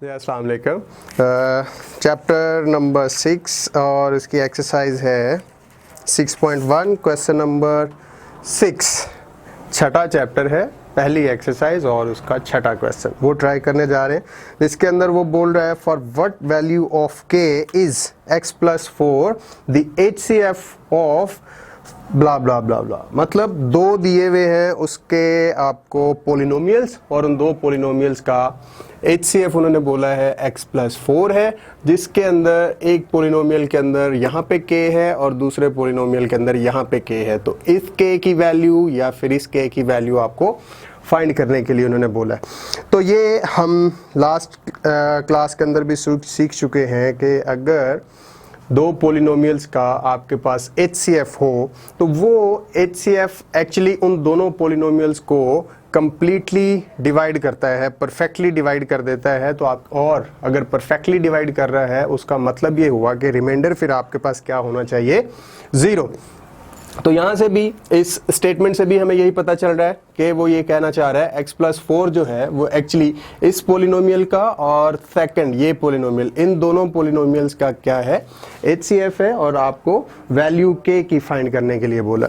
अस्सलाम वालेकुम। Chapter number 6 और इसकी एक्सरसाइज है 6.1 क्वेश्चन नंबर 6। छठा चैप्टर है, पहली एक्सरसाइज और उसका छठा क्वेश्चन वो ट्राई करने जा रहे हैं। इसके अंदर वो बोल रहा है for what value of k is x+4 the HCF of blah blah blah blah. मतलब दो दिए हुए हैं उसके आपको पोलिनोमियल्स और उन दो पोलिनोमियल्स का HCF उन्होंने बोला है x+4 है, जिसके अंदर एक पोलिनोमियल के अंदर यहाँ पे k है और दूसरे पोलिनोमियल के अंदर यहाँ पे k है। तो इस k की वैल्यू या फिर इस k की वैल्यू आपको फाइंड करने के लिए उन्होंने बोला है। तो ये हम लास्ट क्लास के अंदर भी सीख चुके हैं कि अगर दो पोलिनोमियल्स का आपके पास HCF हो तो वो HCF एक्चुअली उन दोनों पोलिनोमियल्स को कंप्लीटली डिवाइड करता है, परफेक्टली डिवाइड कर देता है। तो आप और अगर परफेक्टली डिवाइड कर रहा है उसका मतलब ये हुआ कि रिमाइंडर फिर आपके पास क्या होना चाहिए, 0। तो यहाँ से भी इस स्टेटमेंट से भी हमें यही पता चल रहा है कि वो ये कहना चाह रहा है x+4 जो है वो एक्चुअली इस पोलिनोमियल का और सेकंड ये पोलिनोमियल, इन दोनों पोलिनोमियल्स का क्या है, HCF है और आपको वैल्यू k की फाइंड करने के लिए बोला।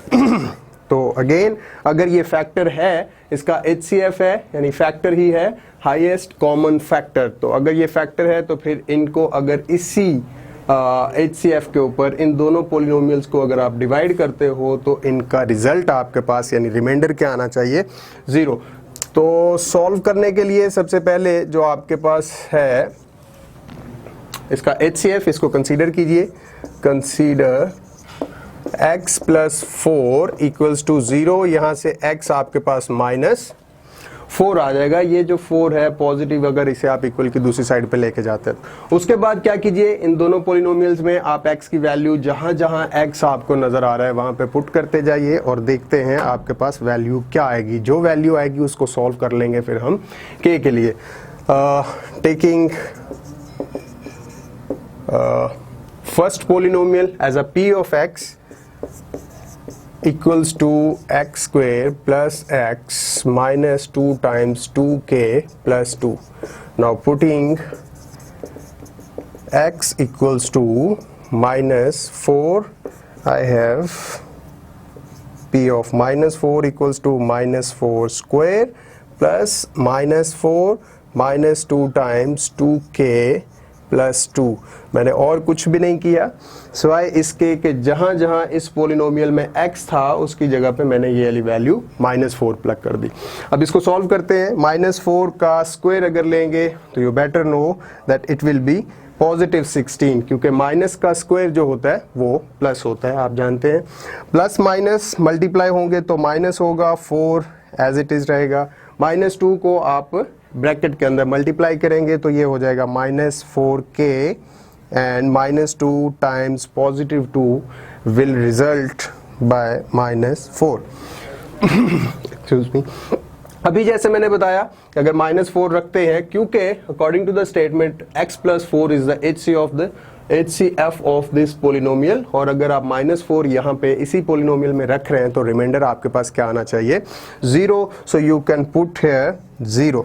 तो अगेन अगर ये फैक्टर है, इसका HCF है यानी फैक्टर ही है, हाईएस्ट कॉमन फैक्टर। तो अगर ये फैक्टर है तो फिर इनको अगर इसी HCF के ऊपर इन दोनों पोलिनोमियल्स को अगर आप डिवाइड करते हो तो इनका रिजल्ट आपके पास यानी रिमाइंडर क्या आना चाहिए, 0। तो सॉल्व करने के लिए सबसे पहले जो आपके पास है इसका HCF, इसको कंसीडर कीजिए। Consider x+4 equals to 0। यहाँ से x आपके पास -4 आ जाएगा। ये जो 4 है पॉजिटिव, अगर इसे आप इक्वल की दूसरी साइड पे लेके जाते हैं। उसके बाद क्या कीजिए, इन दोनों पोलिनोमियल्स में आप x की वैल्यू जहां जहां x आपको नजर आ रहा है वहां पे पुट करते जाइए और देखते हैं आपके पास वैल्यू क्या आएगी। जो वैल्यू आएगी उसको सॉल्व कर लेंगे फिर हम k के लिए। Taking first polynomial as a p of x equals to x square plus x minus 2 times 2k plus 2. Now putting x equals to -4, I have p of -4 equals to -4 square plus -4 minus 2 times 2k plus 2। मैंने और कुछ भी नहीं किया सिवाय इसके कि जहां जहां इस पोलिनोमियल में x था उसकी जगह पे मैंने ये वाली वैल्यू -4 प्लग कर दी। अब इसको सॉल्व करते हैं। -4 का स्क्वायर अगर लेंगे तो you better know that it will B +16, क्योंकि माइनस का स्क्वायर जो होता है वो प्लस होता है, आप जानते हैं। प्लस माइनस मल्टीप्लाई होंगे तो माइनस होगा, 4 एज इट इज रहेगा। -2 को आप ब्रैकेट के अंदर मल्टीप्लाई करेंगे तो ये हो जाएगा -4k and -2 times +2 will result by -4। Excuse me. अभी जैसे मैंने बताया कि अगर -4 रखते हैं, क्योंकि according to the statement x+4 is the HCF of this polynomial, और अगर आप -4 यहाँ पे इसी पोलिनोमियल में रख रहे हैं तो रिमाइंडर आपके पास क्या आना चाहिए, 0। So you can put here 0।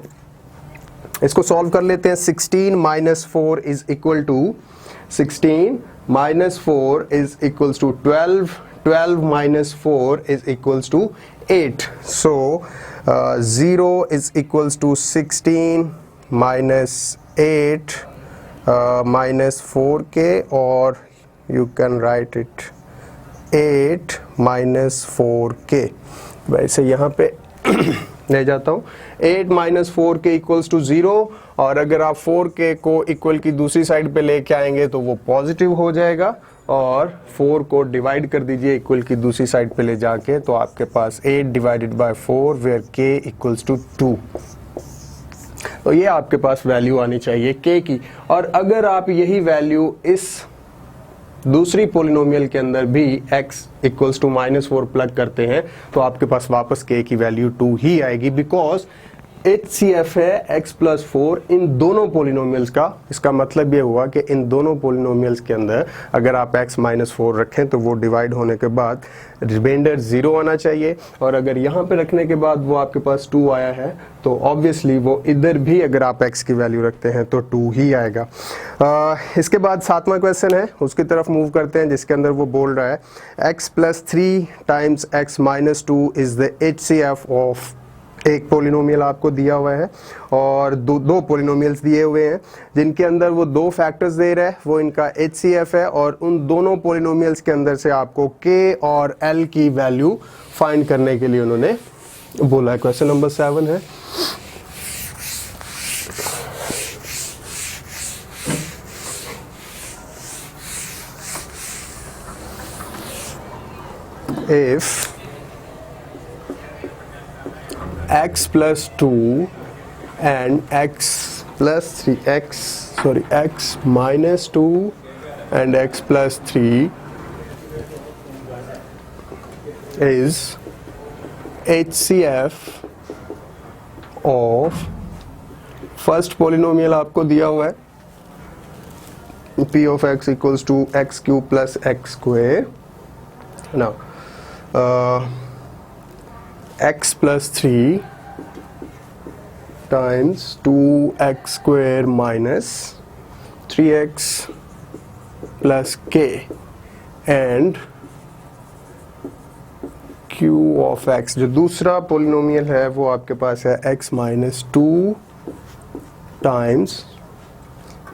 इसको सॉल्व कर लेते हैं। 16 - 4 is equal to 16 - 4 is equals to 12। 12 - 4 is equals to 8। So 0 is equals to 16 - 8 -4k, और you can write it 8 - 4k। वैसे यहाँ पे ले जाता हूँ। 8 - 4k इक्वल्स टू 0, और अगर आप 4k को इक्वल की दूसरी साइड पे लेके आएंगे तो वो पॉजिटिव हो जाएगा, और 4 को डिवाइड कर दीजिए इक्वल की दूसरी साइड पे ले जाके, तो आपके पास 8 divided by 4 where k equals to 2। तो ये आपके पास वैल्यू आनी चाहिए k की। और अगर आप यही वैल्यू इस दूसरी पोलिनोमियल के अंदर भी x इक्वल्स टू -4 प्लग करते हैं तो आपके पास वापस k की वैल्यू 2 ही आएगी, बिकॉज HCF है x प्लस 4 इन दोनों पोलिनोमियल्स का। इसका मतलब ये हुआ कि इन दोनों पोलिनोमियल्स के अंदर अगर आप x माइनस 4 रखें तो वो डिवाइड होने के बाद रिमाइंडर 0 आना चाहिए, और अगर यहाँ पे रखने के बाद वो आपके पास 2 आया है तो ऑब्वियसली वो इधर भी अगर आप x की वैल्यू रखते हैं तो 2 ही आएगा। इसके बाद 7वां क्वेश्चन है, उसकी तरफ मूव करते हैं, जिसके अंदर वो बोल रहा है x plus 3 times x minus 2 is the HCF of, एक पोलिनोमियल आपको दिया हुआ है और दो पोलिनोमियल्स दिए हुए हैं जिनके अंदर वो दो फैक्टर्स दे रहा है, वो इनका HCF है, और उन दोनों पोलिनोमियल्स के अंदर से आपको K और L की वैल्यू फाइंड करने के लिए उन्होंने बोला है। क्वेश्चन नंबर 7 है, if x plus 2 and x minus 2 and x plus 3 is HCF of first polynomial आपको दिया हुआ है p of x equals to x cube plus x square. Now x plus 3 times 2x square minus 3x plus k and q of x, जो दूसरा polynomial है वो आपके पास है x minus 2 times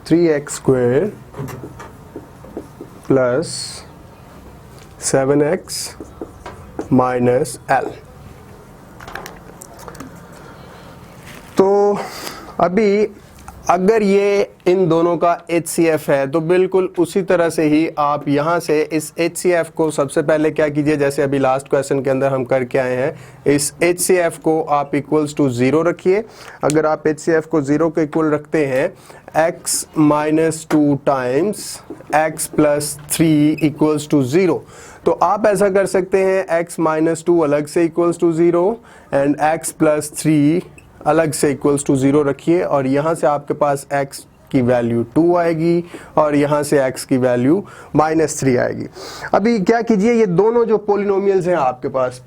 3x square plus 7x minus l. तो अभी अगर ये इन दोनों का HCF है तो बिल्कुल उसी तरह से ही आप यहाँ से इस HCF को सबसे पहले क्या कीजिए, जैसे अभी लास्ट क्वेश्चन के अंदर हम करके आए हैं, इस HCF को आप इक्वल्स टू 0 रखिए। अगर आप HCF को 0 के इक्वल रखते हैं x minus 2 times x plus 3 equals to 0, तो आप ऐसा कर सकते हैं x माइनस 2 अलग से equals to 0 and x plus 3 अलग से इक्वल्स टू 0 रखिए, और यहाँ से आपके पास x की वैल्यू 2 आएगी और यहाँ से x की वैल्यू माइनस 3 आएगी। अभी क्या कीजिए, ये दोनों जो पोलिनोमियल्स हैं आपके पास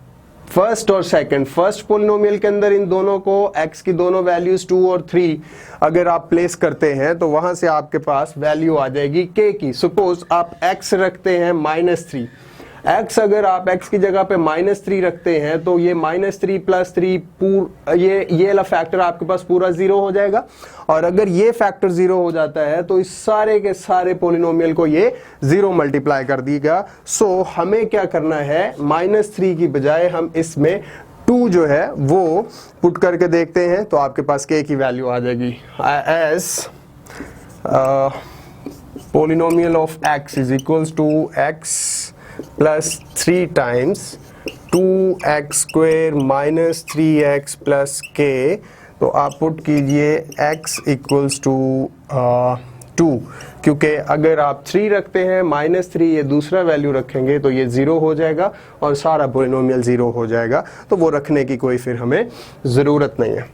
फर्स्ट और सेकंड, फर्स्ट पोलिनोमियल के अंदर इन दोनों को x की दोनों वैल्यूज 2 और 3 अगर आप प्लेस करते हैं तो वहां से आपके पास वैल्यू आ जाएगी k की। सपोज आप x रखते हैं -3, x अगर आप x की जगह पे -3 रखते हैं तो ये -3 प्लस 3 ये वाला फैक्टर आपके पास पूरा 0 हो जाएगा, और अगर ये फैक्टर 0 हो जाता है तो इस सारे के सारे पोलिनोमियल को ये 0 मल्टीप्लाई कर देगा। सो हमें क्या करना है, -3 की बजाय हम इसमें 2 जो है वो पुट करके देखते हैं तो आपके पास k की वैल्यू आ जाएगी as polynomial of x is equals to x plus 3 times 2x square minus 3x plus k। तो आप पुट कीजिए x इक्वल्स टू 2, क्योंकि अगर आप 3 रखते हैं -3 ये दूसरा वैल्यू रखेंगे तो ये 0 हो जाएगा और सारा पोलिनोमियल 0 हो जाएगा, तो वो रखने की कोई फिर हमें ज़रूरत नहीं है।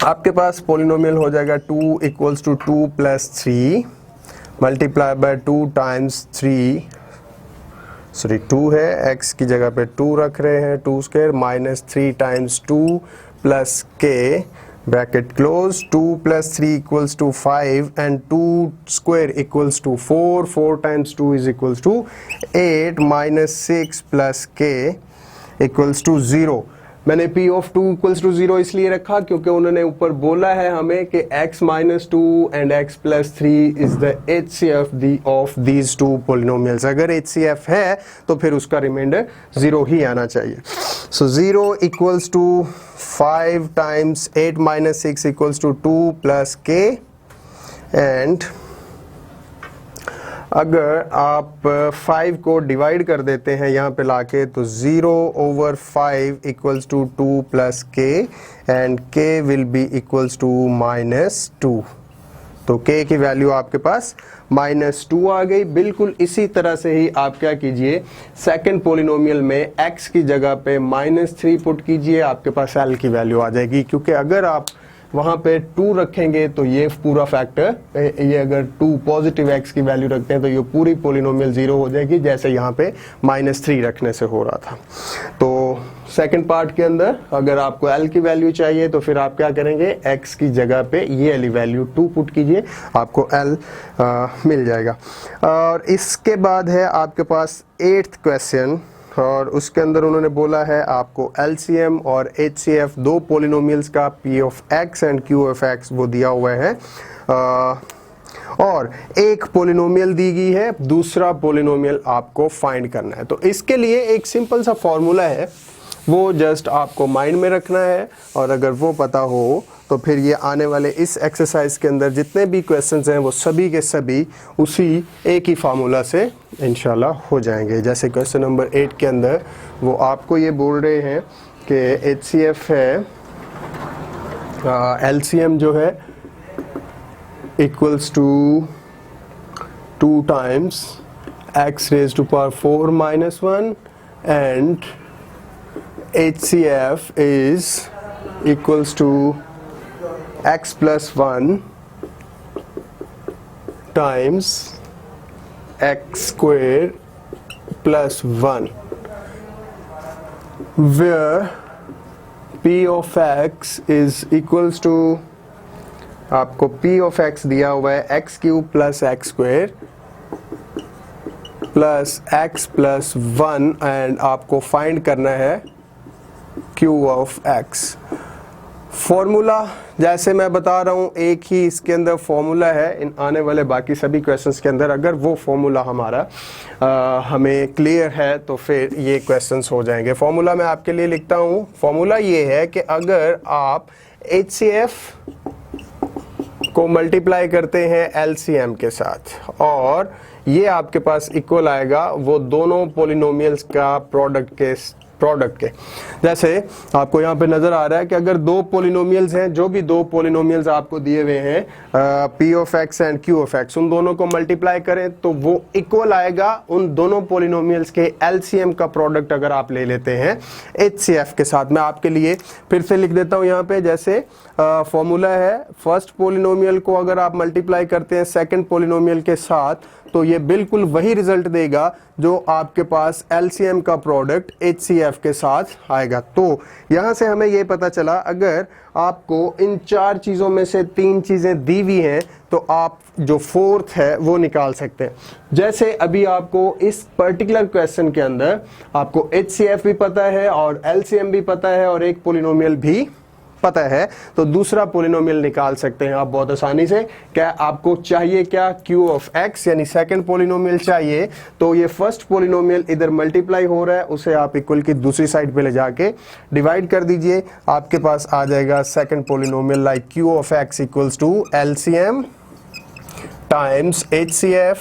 आपके पास पोलिनोमियल हो जाएगा 2 equals to 2 plus 3 multiply by 2 times 2 है, x की जगह पे 2 रख रहे हैं, 2 square minus 3 times 2 plus k bracket close, 2 plus 3 equals to 5 and 2 square equals to 4, 4 times 2 is equals to 8 minus 6 plus k equals to 0। मैंने p ऑफ 2 इक्वल्स टू 0 इसलिए रखा क्योंकि उन्होंने ऊपर बोला है हमें कि x minus 2 and x plus 3 is the HCF of these two polynomials. अगर HCF है तो फिर उसका रिमाइंडर 0 ही आना चाहिए। So 0 equals to 5 times 8 minus 6 equals to 2 plus k, and अगर आप 5 को डिवाइड कर देते हैं यहाँ पे लाके तो 0/5 equals to 2 plus k and k will be equals to -2। तो k की वैल्यू आपके पास -2 आ गई। बिल्कुल इसी तरह से ही आप क्या कीजिए, सेकंड पोलिनोमियल में x की जगह पे -3 पुट कीजिए, आपके पास l की वैल्यू आ जाएगी। क्योंकि अगर आप वहाँ पे 2 रखेंगे तो ये पूरा फैक्टर, ये अगर 2 पॉजिटिव x की वैल्यू रखते हैं तो ये पूरी पोलिनोमियल 0 हो जाएगी, जैसे यहाँ पे -3 रखने से हो रहा था। तो सेकंड पार्ट के अंदर अगर आपको l की वैल्यू चाहिए तो फिर आप क्या करेंगे, x की जगह पे ये वाली वैल्यू 2 पुट कीजिए, आपको l मिल जाएगा। और इसके बाद है आपके पास 8th क्वेश्चन, और उसके अंदर उन्होंने बोला है आपको LCM और HCF दो पोलिनोमियल्स का P of x and Q of x वो दिया हुआ है, और एक पोलिनोमियल दी गई है, दूसरा पोलिनोमियल आपको फाइंड करना है। तो इसके लिए एक सिंपल सा फॉर्मूला है, वो जस्ट आपको माइंड में रखना है, और अगर वो पता हो तो फिर ये आने वाले इस एक्सरसाइज के अंदर जितने भी क्वेश्चंस हैं वो सभी के सभी उसी एक ही फार्मूला से इंशाल्लाह हो जाएंगे। जैसे क्वेश्चन नंबर 8 के अंदर वो आपको ये बोल रहे हैं कि HCF है, LCM जो है equals to 2 times x raised to power 4 minus 1 and HCF is equals to x plus 1 times x square plus 1, where p of x is equals to, आपको p of x दिया हुआ है x cube plus x square plus x plus 1, and आपको find करना है q of x। Formula जैसे मैं बता रहा हूँ एक ही इसके अंदर फॉर्मूला है, इन आने वाले बाकी सभी क्वेश्चंस के अंदर अगर वो फॉर्मूला हमारा हमें क्लियर है तो फिर ये क्वेश्चंस हो जाएंगे। फॉर्मूला मैं आपके लिए लिखता हूँ। फॉर्मूला ये है कि अगर आप HCF को मल्टीप्लाई करते हैं LCM के साथ और ये आपके पास इक्वल आएगा वो दोनों पोलिनोमियल्स का प्रोडक्ट के, जैसे आपको यहाँ पे नजर आ रहा है कि अगर दो पोलिनोमियल्स हैं, जो भी दो पोलिनोमियल्स आपको दिए हुए हैं P of x and Q of x, उन दोनों को मल्टीप्लाई करें तो वो इक्वल आएगा उन दोनों पोलिनोमियल्स के LCM का प्रोडक्ट अगर आप ले लेते हैं HCF के साथ। मैं आपके लिए फिर से लिख देता हूँ यहाँ पे, जैसे फॉर्मूला है फर्स्ट पोलिनोमियल को अगर आप मल्टीप्लाई करते हैं सेकंड पोलिनोमियल के साथ तो ये बिल्कुल वही रिजल्ट देगा जो आपके पास LCM का प्रोडक्ट HCF के साथ आएगा। तो यहाँ से हमें ये पता चला अगर आपको इन 4 चीज़ों में से 3 चीज़ें दी हुई हैं तो आप जो फोर्थ है वो निकाल सकते हैं। जैसे अभी आपको इस पर्टिकुलर क्वेश्चन के अंदर आपको HCF भी पता है और LCM भी पता है और एक पोलिनोमियल भी पता है, तो दूसरा पोलिनोमियल निकाल सकते हैं आप बहुत आसानी से। क्या आपको चाहिए, क्या Q ऑफ x यानी सेकंड पोलिनोमियल चाहिए, तो ये फर्स्ट पोलिनोमियल इधर मल्टीप्लाई हो रहा है उसे आप इक्वल की दूसरी साइड पे ले जाके डिवाइड कर दीजिए, आपके पास आ जाएगा second polynomial like Q of x equals to LCM times HCF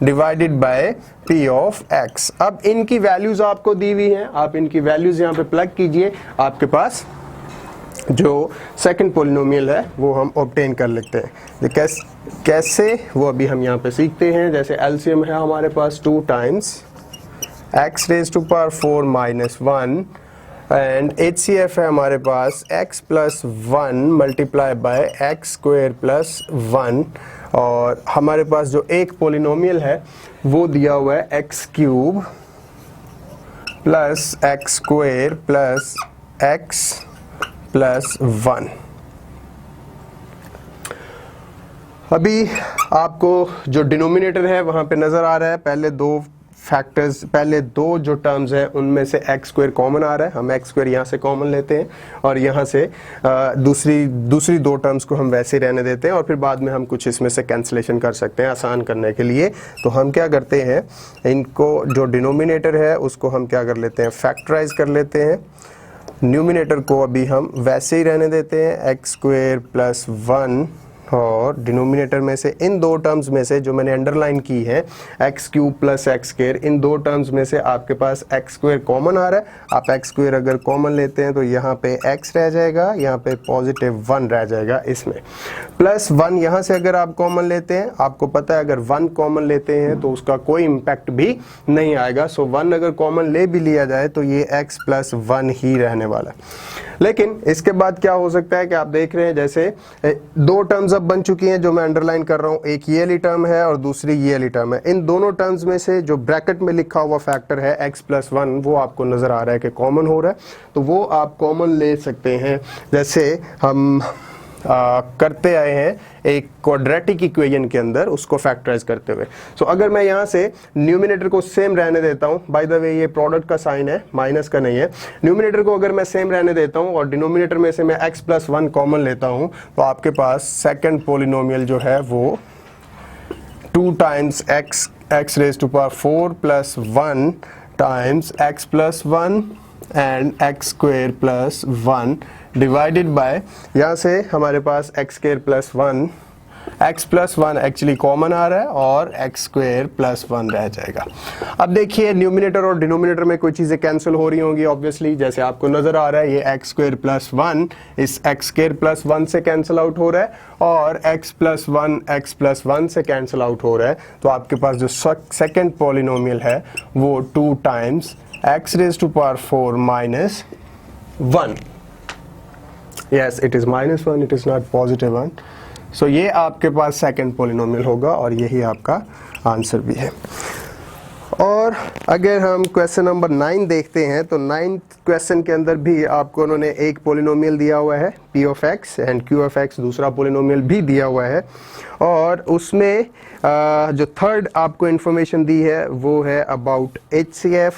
divided by P of x। अब इनकी वैल्यूज आपको दी हुई हैं, आप इनकी वैल्यूज यहाँ पे प्लग कीजिए, आपके पास जो सेकंड पोलिनोमियल है वो हम ऑब्टेन कर लेते हैं। कैसे वो अभी हम यहाँ पे सीखते हैं। जैसे LCM है हमारे पास 2 times x raised to power 4 minus 1 and HCF है हमारे पास x plus 1 multiply by x square plus 1, और हमारे पास जो एक पोलिनोमियल है वो दिया हुआ है x cube plus x square plus x plus 1। अभी आपको जो डिनोमिनेटर है वहां पे नजर आ रहा है, पहले दो जो टर्म्स हैं उनमें से x स्क्वायर कॉमन आ रहा है, हम x स्क्वायर यहाँ से कॉमन लेते हैं और यहाँ से दूसरी दो टर्म्स को हम वैसे रहने देते हैं और फिर बाद में हम कुछ इसमें से कैंसिलेशन कर सकते हैं आसान करने के लिए। तो हम क्या करते हैं, इनको जो डिनोमिनेटर है उसको हम क्या कर लेते हैं, फैक्टराइज कर लेते हैं। न्यूमिनेटर को अभी हम वैसे ही रहने देते हैं, एक्स स्क्वायर प्लस 1 और डिनोमिनेटर में से इन दो टर्म्स में से जो मैंने अंडरलाइन की है x cube plus x square, इन दो टर्म्स में से आपके पास एक्स स्क्वायर कॉमन आ रहा है। आप एक्स स्क्वायर अगर कॉमन लेते हैं तो यहाँ पे एक्स रह जाएगा, यहाँ पे पॉजिटिव 1 रह जाएगा इसमें, प्लस 1 यहाँ से अगर आप कॉमन लेते हैं, आपको पता है अगर 1 कॉमन लेते हैं तो उसका कोई इम्पैक्ट भी नहीं आएगा। सो 1 अगर कॉमन ले भी लिया जाए तो ये x प्लस 1 ही रहने वाला है। लेकिन इसके बाद क्या हो सकता है कि आप देख रहे हैं जैसे दो टर्म्स अब बन चुकी हैं जो मैं अंडरलाइन कर रहा हूं, एक ये वाली टर्म है और दूसरी ये वाली टर्म है। इन दोनों टर्म्स में से जो ब्रैकेट में लिखा हुआ फैक्टर है x प्लस 1 वो आपको नजर आ रहा है कि कॉमन हो रहा है, तो वो आप कॉमन ले सकते हैं। जैसे हम करते आए हैं एक क्वाड्रेटिक इक्वेशन के अंदर उसको फैक्टराइज करते हुए। सो अगर मैं यहाँ से न्यूमिनेटर को सेम रहने देता हूँ, बाय द वे ये प्रोडक्ट का साइन है, माइनस का नहीं है, न्यूमिनेटर को अगर मैं सेम रहने देता हूँ और डिनोमिनेटर में से मैं x प्लस 1 कॉमन लेता हूँ तो आपके पास सेकंड पोलिनोमियल जो है वो 2 times x raise to power 4 plus 1 times x plus 1 and x square plus 1 divided by, यहाँ से हमारे पास x square plus 1, x plus 1 actually common आ रहा है और x स्क्वायर प्लस 1 रह जाएगा। अब देखिए न्यूमिनेटर और डिनोमिनेटर में कोई चीज़ें कैंसिल हो रही होंगी ऑब्वियसली, जैसे आपको नज़र आ रहा है ये x स्क्वायर प्लस 1 इस x स्क्वायर प्लस 1 से कैंसिल आउट हो रहा है और x प्लस 1 x प्लस 1 से कैंसिल आउट हो रहा है। तो आपके पास जो सेकेंड पॉलिनोमियल है वो 2 times x raise to power 4 minus 1, yes it is minus 1, it is not positive 1। सो ये आपके पास सेकंड पॉलिनोमियल होगा और यही आपका आंसर भी है। और अगर हम क्वेश्चन नंबर 9 देखते हैं तो 9th क्वेश्चन के अंदर भी आपको उन्होंने एक पॉलिनोमियल दिया हुआ है p of x and q of x, दूसरा पॉलिनोमियल भी दिया हुआ है और उसमें जो थर्ड आपको इंफॉर्मेशन दी है वो है about HCF।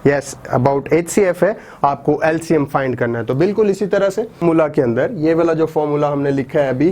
Yes about HCF है, आपको LCM फाइंड करना है। तो बिल्कुल इसी तरह से फॉर्मूला के अंदर ये वाला जो फॉर्मूला हमने लिखा है अभी,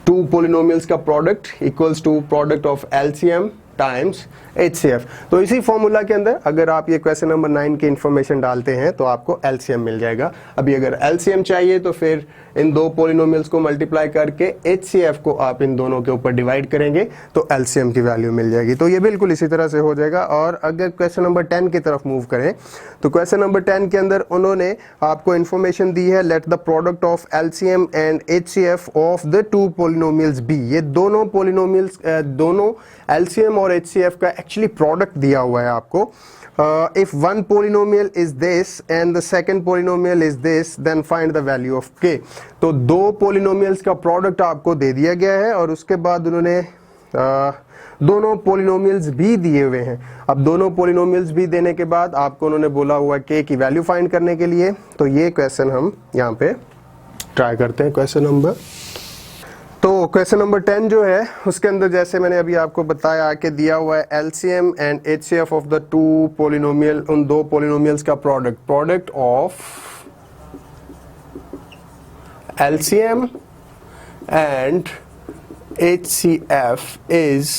2 पॉलिनोमियल्स का product equals to product of LCM times HCF। तो इसी फॉर्मूला के अंदर अगर आप ये क्वेश्चन नंबर 9 की इंफॉर्मेशन डालते हैं तो आपको LCM मिल जाएगा। अभी अगर LCM चाहिए तो फिर इन दो पॉलिनोमियल्स को मल्टीप्लाई करके HCF को आप इन दोनों के ऊपर डिवाइड करेंगे तो LCM की वैल्यू मिल जाएगी। तो ये बिल्कुल इसी तरह से हो जाएगा। और अगर क्वेश्चन नंबर 10 की तरफ मूव करें तो क्वेश्चन नंबर 10 के अंदर उन्होंने आपको इन्फॉर्मेशन दी है let the product of LCM and HCF of the 2 polynomials be. ये दोनों पॉलिनोमियल्स दोनों LCM और HCF का एक्चुअली प्रोडक्ट दिया हुआ है आपको। If one polynomial is this and the second polynomial is this, then find the value of k। तो दो polynomials का प्रोडक्ट आपको दे दिया गया है और उसके बाद उन्होंने दोनों polynomials भी दिए हुए हैं। अब दोनों polynomials भी देने के बाद आपको उन्होंने बोला हुआ k की वैल्यू फाइंड करने के लिए। तो ये क्वेश्चन हम यहाँ पे ट्राई करते हैं क्वेश्चन नंबर। तो क्वेश्चन नंबर 10 जो है उसके अंदर जैसे मैंने अभी आपको बताया कि दिया हुआ है LCM and HCF of the 2 polynomial, उन दो पॉलिनोमियल्स का product of LCM and HCF is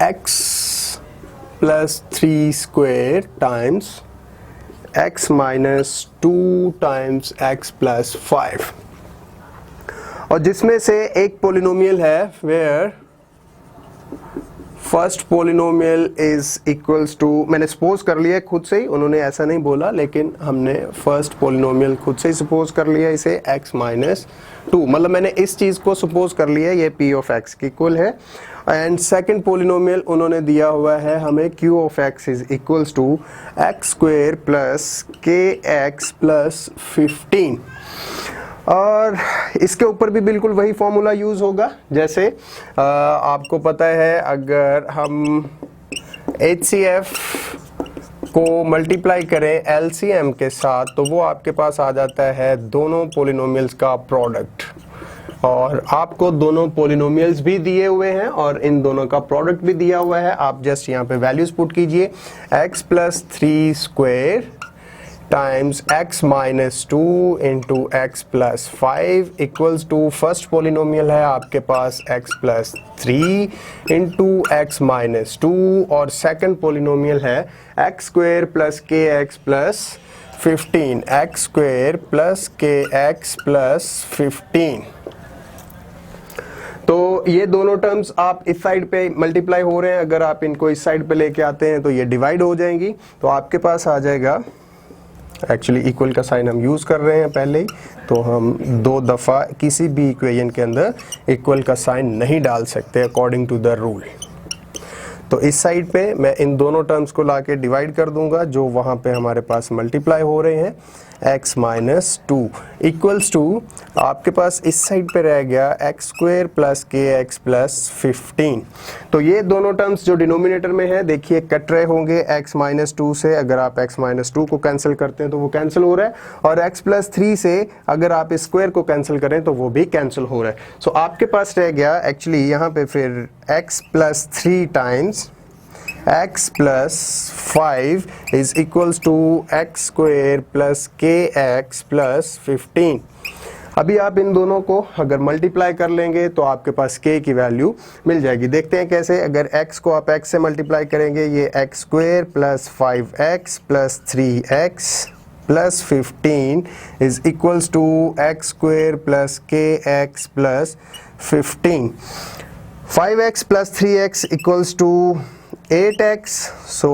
x plus 3 square times x minus 2 times x plus 5, और जिसमें से एक पोलिनोमियल है where first polynomial is equals to, मैंने सपोज कर लिया खुद से ही, उन्होंने ऐसा नहीं बोला लेकिन हमने फर्स्ट पोलिनोमियल खुद से ही सपोज कर लिया इसे x माइनस 2, मतलब मैंने इस चीज़ को सपोज कर लिया ये p ऑफ x की इक्वल है। एंड सेकेंड पोलिनोमियल उन्होंने दिया हुआ है हमें q of x is equals to x square plus kx plus 15, और इसके ऊपर भी बिल्कुल वही फॉर्मूला यूज होगा जैसे आपको पता है अगर हम HCF को मल्टीप्लाई करें LCM के साथ तो वो आपके पास आ जाता है दोनों पोलिनोमियल्स का प्रोडक्ट, और आपको दोनों पोलिनोमियल्स भी दिए हुए हैं और इन दोनों का प्रोडक्ट भी दिया हुआ है। आप जस्ट यहाँ पे वैल्यूज पुट कीजिए, x plus 3 square times x minus 2 into x plus 5 equals to first polynomial है आपके पास x plus 3 into x minus 2 और सेकेंड पोलिनोमियल है x square plus kx plus 15 x square plus k x plus 15। तो ये दोनों terms आप इस साइड पे मल्टीप्लाई हो रहे हैं, अगर आप इनको इस साइड पे लेके आते हैं तो ये डिवाइड हो जाएंगी, तो आपके पास आ जाएगा, एक्चुअली इक्वल का साइन हम यूज़ कर रहे हैं पहले ही, तो हम 2 दफ़ा किसी भी इक्वेशन के अंदर इक्वल का साइन नहीं डाल सकते अकॉर्डिंग टू द रूल। तो इस साइड पे मैं इन दोनों टर्म्स को लाके डिवाइड कर दूंगा जो वहाँ पे हमारे पास मल्टीप्लाई हो रहे हैं, x माइनस 2 इक्वल्स टू आपके पास इस साइड पे रह गया x square plus k x plus 15। तो ये दोनों टर्म्स जो डिनोमिनेटर में है देखिए कट रहे होंगे x माइनस 2 से, अगर आप x माइनस 2 को कैंसिल करते हैं तो वो कैंसिल हो रहा है, और x प्लस 3 से अगर आप स्क्वायर को कैंसिल करें तो वो भी कैंसिल हो रहा है। सो आपके पास रह गया एक्चुअली यहाँ पे फिर x plus 3 times x plus 5 is equals to x square plus k x plus 15। अभी आप इन दोनों को अगर मल्टीप्लाई कर लेंगे तो आपके पास k की वैल्यू मिल जाएगी। देखते हैं कैसे। अगर x को आप x से मल्टीप्लाई करेंगे, ये x square plus 5x plus 3x plus 15 is equals to x square plus k x plus 15। 5x plus 3x equals to 8x। So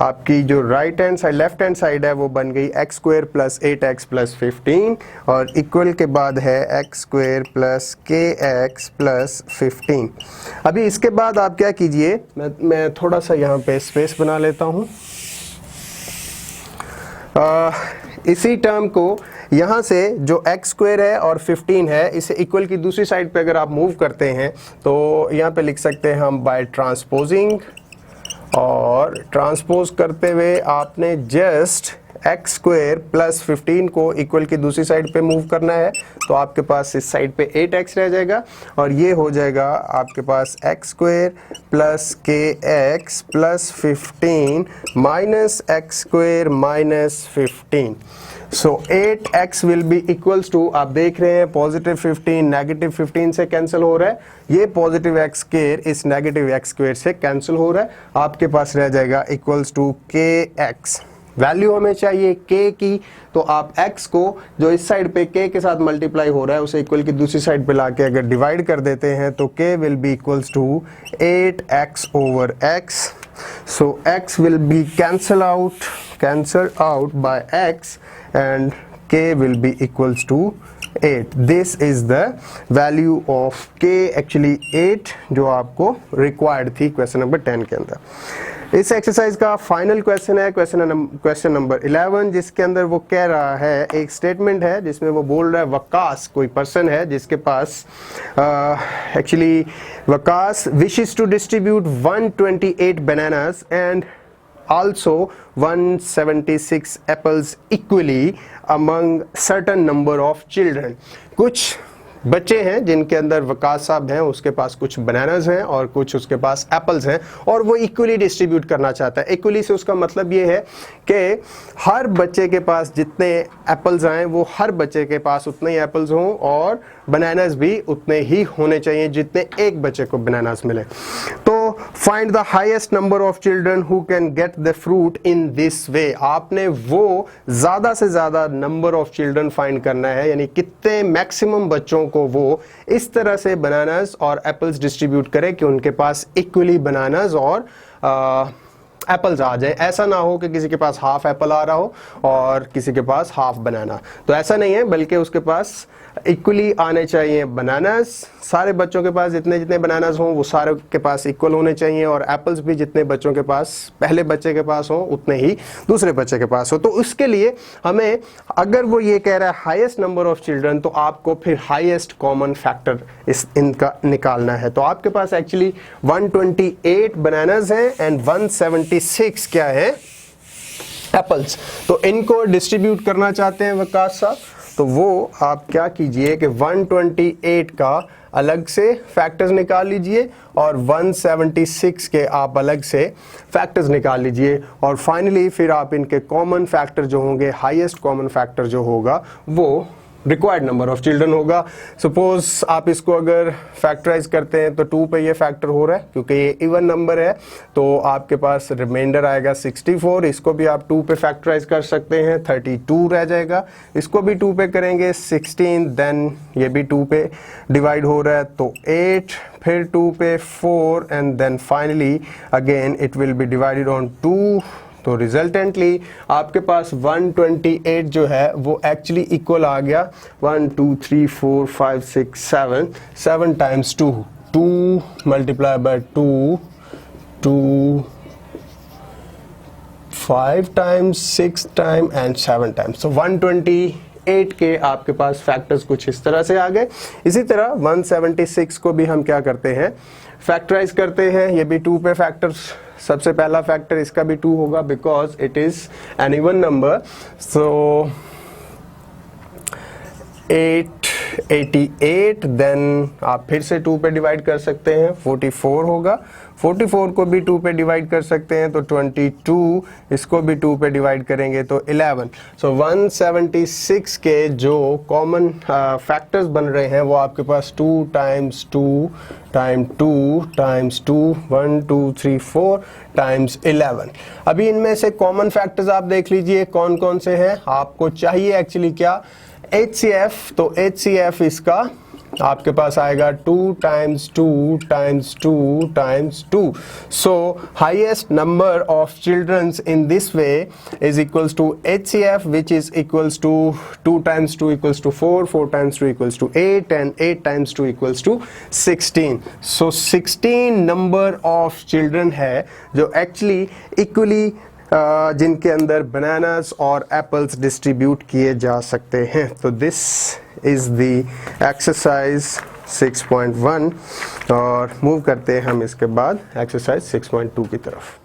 आपकी जो right hand side left hand side है वो बन गई x square plus 8x plus 15, और equal के बाद है x square plus k x plus 15। अभी इसके बाद आप क्या कीजिए, मैं थोड़ा सा यहाँ पे स्पेस बना लेता हूँ। इसी टर्म को यहाँ से जो एक्स स्क्वेयर है और 15 है, इसे इक्वल की दूसरी साइड पे अगर आप मूव करते हैं तो यहाँ पे लिख सकते हैं हम बाय ट्रांसपोजिंग, और ट्रांसपोज करते हुए आपने जस्ट एक्स स्क्वेयर प्लस 15 को इक्वल की दूसरी साइड पे मूव करना है, तो आपके पास इस साइड पे 8x रह जाएगा, और ये हो जाएगा आपके पास x square plus k x plus 15 minus x square minus 15। So 8x will be equals to, आप देख रहे हैं पॉजिटिव 15 नेगेटिव 15 से कैंसिल हो रहा है, ये पॉजिटिव एक्स स्क्वेयर इस नेगेटिव एक्स स्क्वेयर से कैंसिल हो रहा है, आपके पास रह जाएगा इक्वल्स टू के एक्स। वैल्यू हमें चाहिए k की, तो आप x को जो इस साइड पे k के साथ मल्टीप्लाई हो रहा है उसे इक्वल की दूसरी साइड पे लाके अगर डिवाइड कर देते हैं तो k will be equals to 8x over x। So x will be cancel out by x and k will be equals to 8. This is the value of k, actually 8 जो आपको required थी question number 10 के अंदर। इस exercise का final question है question number 11, जिसके अंदर वो कह रहा है, एक स्टेटमेंट है जिसमें वो बोल रहा है वकास कोई पर्सन है जिसके पास actually Waqas wishes to distribute 128 bananas and also 176 apples equally among certain number of children। कुछ बच्चे हैं जिनके अंदर वकास साहब हैं, उसके पास कुछ बनानास हैं और कुछ उसके पास एप्पल्स हैं, और वो इक्वली डिस्ट्रीब्यूट करना चाहता है। इक्वली से उसका मतलब ये है कि हर बच्चे के पास जितने एप्पल्स आए वो हर बच्चे के पास उतने ही एप्पल्स हों, और बनानास भी उतने ही होने चाहिए जितने एक बच्चे को बनानास मिले। तो find the highest number of children who can get the fruit in this वे। आपने वो ज्यादा से ज्यादा नंबर ऑफ चिल्ड्रन फाइंड करना है, यानी कितने मैक्सिमम बच्चों को वो इस तरह से बनानास और एप्पल्स डिस्ट्रीब्यूट करे कि उनके पास इक्वली बनानास और एप्पल्स आ जाए। ऐसा ना हो कि किसी के पास हाफ एप्पल आ रहा हो और किसी के पास हाफ बनाना, तो ऐसा नहीं है, बल्कि उसके पास इक्वली आने चाहिए बनानास। सारे बच्चों के पास जितने जितने बनानास हों वो सारे के पास इक्वल होने चाहिए, और एप्पल्स भी जितने बच्चों के पास पहले बच्चे के पास हों उतने ही दूसरे बच्चे के पास हो। तो उसके लिए हमें, अगर वो ये कह रहा है हाईएस्ट नंबर ऑफ चिल्ड्रन, तो आपको फिर हाईएस्ट कॉमन फैक्टर इनका निकालना है। तो आपके पास एक्चुअली 128 बनानास हैं एंड 176 क्या है, एप्पल्स। तो इनको डिस्ट्रीब्यूट करना चाहते हैं वकास साहब, तो वो आप क्या कीजिए कि 128 का अलग से फैक्टर्स निकाल लीजिए और 176 के आप अलग से फैक्टर्स निकाल लीजिए, और फाइनली फिर आप इनके कॉमन फैक्टर जो होंगे, हाईएस्ट कॉमन फैक्टर जो होगा वो रिक्वायर्ड नंबर ऑफ चिल्ड्रन होगा। सपोज आप इसको अगर फैक्टराइज करते हैं तो 2 पे ये फैक्टर हो रहा है क्योंकि ये इवन नंबर है, तो आपके पास रिमाइंडर आएगा 64। इसको भी आप 2 पे फैक्टराइज कर सकते हैं, 32 रह जाएगा। इसको भी 2 पे करेंगे 16, देन ये भी 2 पे डिवाइड हो रहा है तो 8, फिर 2 पे 4 and then finally again it will be divided on 2। तो रिजल्टेंटली आपके पास 128 जो है वो एक्चुअली इक्वल आ गया 1 2 3 4 5 6 7 7 times 2, 2 multiply by 2, 2 5 times 6 time and 7 times. तो 128 के आपके पास फैक्टर्स कुछ इस तरह से आ गए। इसी तरह 176 को भी हम क्या करते हैं, फैक्टराइज करते हैं। ये भी 2 पे फैक्टर्स, सबसे पहला फैक्टर इसका भी 2 होगा because it is an even number. So 888, then आप फिर से 2 पे डिवाइड कर सकते हैं, 44 होगा। 44 को भी 2 पे डिवाइड कर सकते हैं तो 22, इसको भी 2 पे डिवाइड करेंगे तो 11। सो 176 के जो कॉमन फैक्टर्स बन रहे हैं वो आपके पास 2 टाइम्स 2 टाइम 2 टाइम्स 2, 1 2 3 4 टाइम्स 11। अभी इनमें से कॉमन फैक्टर्स आप देख लीजिए कौन कौन से हैं। आपको चाहिए एक्चुअली क्या, HCF, तो HCF इसका आपके पास आएगा 2 times 2 times 2 times 2। So highest number of childrens in this way is equals to HCF which is equals to 2 times 2 equals to 4, 4 times 2 equals to 8 and 8 times 2 equals to 16। So 16 number of children है जो actually equally जिनके अंदर bananas और apples distribute किए जा सकते हैं। तो दिस इज द एक्सरसाइज 6.1 और मूव करते हैं हम इसके बाद एक्सरसाइज 6.2 की तरफ।